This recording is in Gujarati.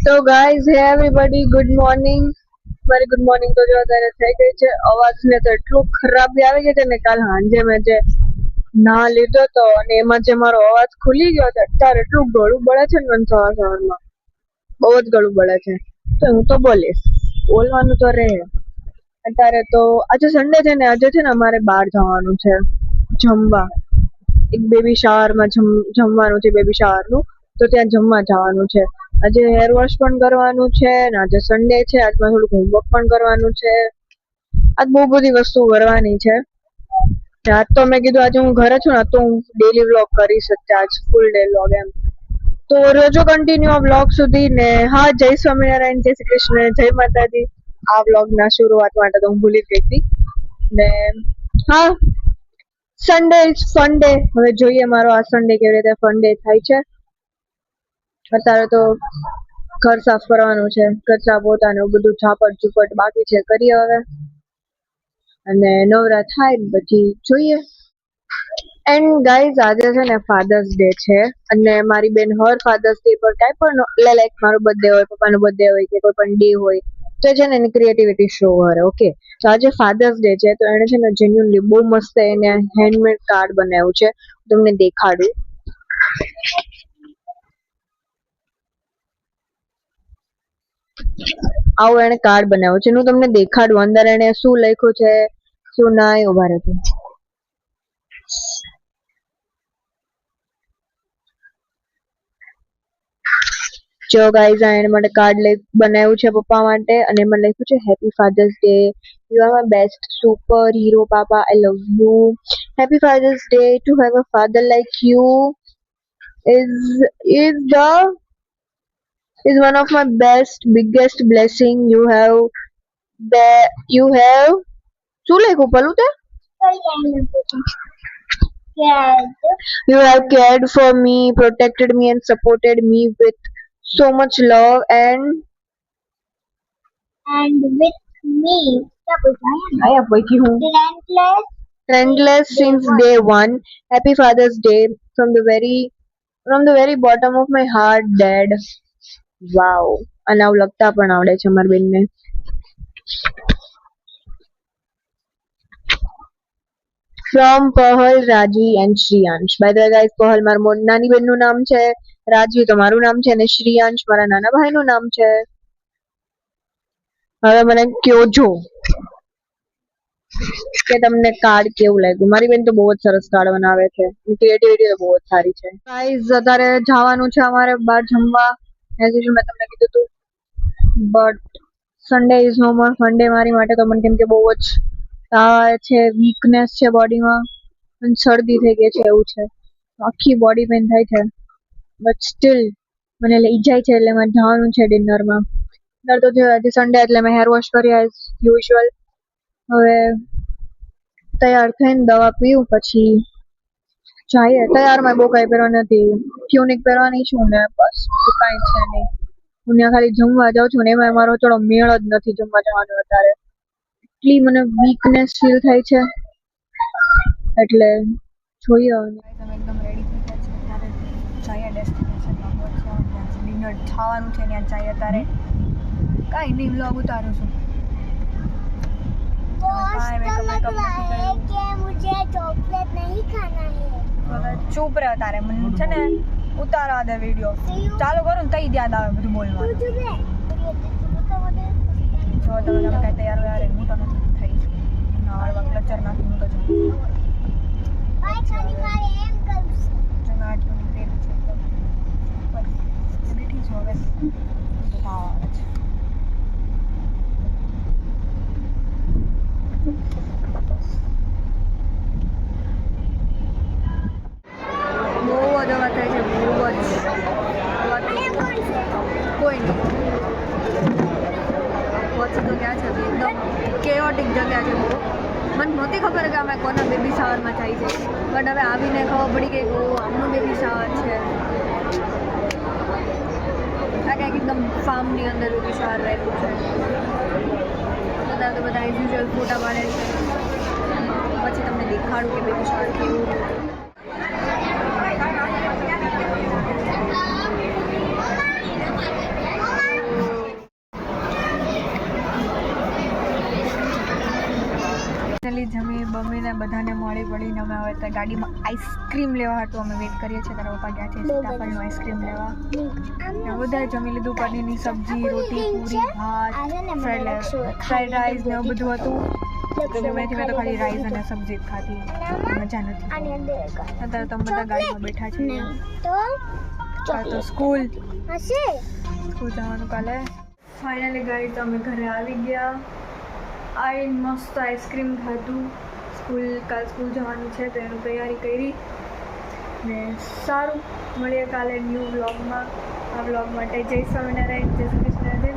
તો ગાઈઝ હે એવરીબડી ગુડ મોર્નિંગ. મારી ગુડ મોર્નિંગ તો જો અત્યારે થઈ ગઈ છે. અવાજને તો એટલું ખરાબ આવી ગઈ છે ને, કાલ સાંજે મેં જે ના લીધો તો અને એમાં જે મારો અવાજ ખુલી ગયો છે, અત્યારે એટલું ગળું બળે છે ને મને સવારમાં બહુ જ ગળું બળે છે. તો હું તો બોલીશ, બોલવાનું તો રહે. અત્યારે તો આજે સન્ડે છે ને, આજે છે ને અમારે બહાર જવાનું છે જમવા. એક બેબી શાવરમાં જમવાનું છે, બેબી શાવરનું. તો ત્યાં જમવા જવાનું છે. આજે હેર વોશ પણ કરવાનું છે ને આજે સન્ડે છે. આજમાં થોડુંક હોમવર્ક પણ કરવાનું છે. આજ બહુ બધી વસ્તુ કરવાની છે. આજ તો મેં કીધું આજે હું ઘરે છું ને તો હું ડેલી વ્લોગ કરીશ. આજ ફૂલ ડે વ્લોગ એમ તો રોજો કન્ટિન્યુ આ વ્લોગ સુધી ને. હા, જય સ્વામિનારાયણ, જય શ્રી કૃષ્ણ, જય માતાજી. આ વ્લોગ ના શરૂઆત માટે તો હું ભૂલી ગઈ હતી ને. હા, સન્ડે ઇઝ ફન ડે. હવે જોઈએ મારો આ સન્ડે કેવી રીતે ફન ડે થાય છે. અત્યારે તો ઘર સાફ કરવાનું છે, કચરા પોતાનું બધું ઝાપટ ઝુપટ બાકી છે, કરીએ હવે. અને નવરા થાય ને પછી જોઈએ. એન્ડ ગાઈઝ આજે છે ને ફાધર્સ ડે છે અને મારી બેન હર ફાધર્સ ડે પર કાંઈ પણ લાઈક મારો બર્થડે હોય, પપ્પાનો બર્થડે હોય કે કોઈ પણ ડે હોય તો છે ને એની ક્રિએટિવિટી શો કરે. ઓકે, તો આજે ફાધર્સ ડે છે તો એને છે ને જેન્યુઅલી બહુ મસ્ત એને હેન્ડમેડ કાર્ડ બનાવ્યું છે. તમને દેખાડું. આવું એને કાર્ડ બનાવ્યું છે. હું તમને દેખાડું અંદર એને શું લખ્યું છે શું ના. ઉભા રહેજો. જો ગાઈઝ આ એને માટે કાર્ડ બનાવ્યું છે પપ્પા માટે અને એમાં લખ્યું છે happy father's day, you are my best super hero papa, I love you. Happy father's day to have a father like you is one of my best biggest blessing you have શું લખ્યું પેલું તે you have cared for me, protected me and supported me with so much love and with me relentless since day one. Happy Father's Day from the very bottom of my heart, Dad. વાવ, અને આવું લખતા પણ આવડે છે મારી બેનને. From Pahal, Raji and Shreyansh. By the way guys, Pahal મારા નાની બેનનું નામ છે, રાજી તો મારું નામ છે અને શ્રીયાંશ મારા નાના ભાઈનું નામ છે. હવે મને કયો જો કે તમને કાર્ડ કેવું લાગ્યું. મારી બેન તો બહુ જ સરસ કાર્ડ બનાવે છે, ક્રિએટિવિટી તો બહુ જ સારી છે. ગાઈઝ અત્યારે જવાનું છે અમારે બહાર જમવા. એઝ યુઝ્યુઅલ મેં તમને કીધું હતું, but Sunday is no more fun day મારી માટે. તો મને કેમ કે બહુ જ તાવ છે, વીકનેસ છે બોડીમાં અને શરદી થઈ ગઈ છે એવું છે. આખી બોડી પેઇન થાય છે બટ સ્ટીલ મને લઈ જાય છે એટલે મારે જવાનું છે ડિનરમાં. તો આજે સન્ડે એટલે મેં હેર વોશ કર્યા એઝ યુઝ્યુઅલ. હવે તૈયાર થઈને દવા પીવું પછી જઈએ. તૈયારમાં બહુ કઈ પહેરવા નથી, ટ્યુનિક પહેરવાની છું ને બસ, કાંઈ છે નહીં. હું ત્યાં ખાલી જમવા જાઉં છું ને એમાં મારો થોડો મેળ જ નથી જમવા જવાનો. અત્યારે એટલી મને વીકનેસ ફીલ થાય છે એટલે જોઈએ. એકદમ રેડી થઈ ગયા છે. અત્યારે જઈએ ડેસ્ટિનેશનમાં પહોંચવા, ત્યાં ડિનર ખાવાનું છે ત્યાં જઈએ. અત્યારે કાંઈ નહીં, વ્લોગ ઉતારું છું. ચૂપ રહે તારે, મને છે ને ઉતારવા દે વિડીયો ચાલુ કરું ને તઈ યાદ આવે બધું બોલવાનું. જો તમે કાંઈ તૈયાર વૈયાર હું તો નથી થઈ નાળવા ક્લચર નાખી હું તો છું. બેઠી છું હવે. આવે છે બહુ જ અવાજ થાય છે, બહુ જ. કોઈ નહીં પહોંચી તો ગયા છે. એકદમ કેઓટિક જગ્યા છે બહુ. મને નહોતી ખબર કે અમે કોના બેબી શાવરમાં જાય છે, બટ હવે આવીને ખબર પડી કે આમનું બેબી શાવર છે. આ કંઈક એકદમ ફાર્મની અંદર બેબી શાવર રહેલું છે. બધા એઝ યુઝ્યુઅલ ફોટા પાડે છે. પછી તમને દેખાડું કે બેબી શાવર કેવું. જમી બમીને બધાને મળી પડીને અમે હવે તો ગાડીમાં આઈસ્ક્રીમ લેવા હતું અમે વેઇટ કરીએ છીએ. તારા પપ્પા ગયા છે સીતાફળનું આઈસ્ક્રીમ લેવા. બધાએ જમી લીધું. પનીરની સબ્જી, રોટી, પૂરી, ભાત, ફ્રાઈડ રાઈસ ને એવું બધું હતું. તો મેં તો ખાલી રાઈસ અને સબ્જી જ ખાધી. મજા નથી. અત્યારે તો બધા ગાડીમાં બેઠા છીએ. તો સ્કૂલ જવાનું કાલે. ફાઇનલી ગાઈસ તો અમે ઘરે આવી ગયા. આવીને મસ્ત આઈસ્ક્રીમ ખાધું. કાલ સ્કૂલ જવાનું છે તો એની તૈયારી કરી ને સારું. મળીએ કાલે ન્યૂ વ્લોગમાં. આ વ્લોગ માટે જય સ્વામિનારાયણ, જય શ્રી કૃષ્ણ, જય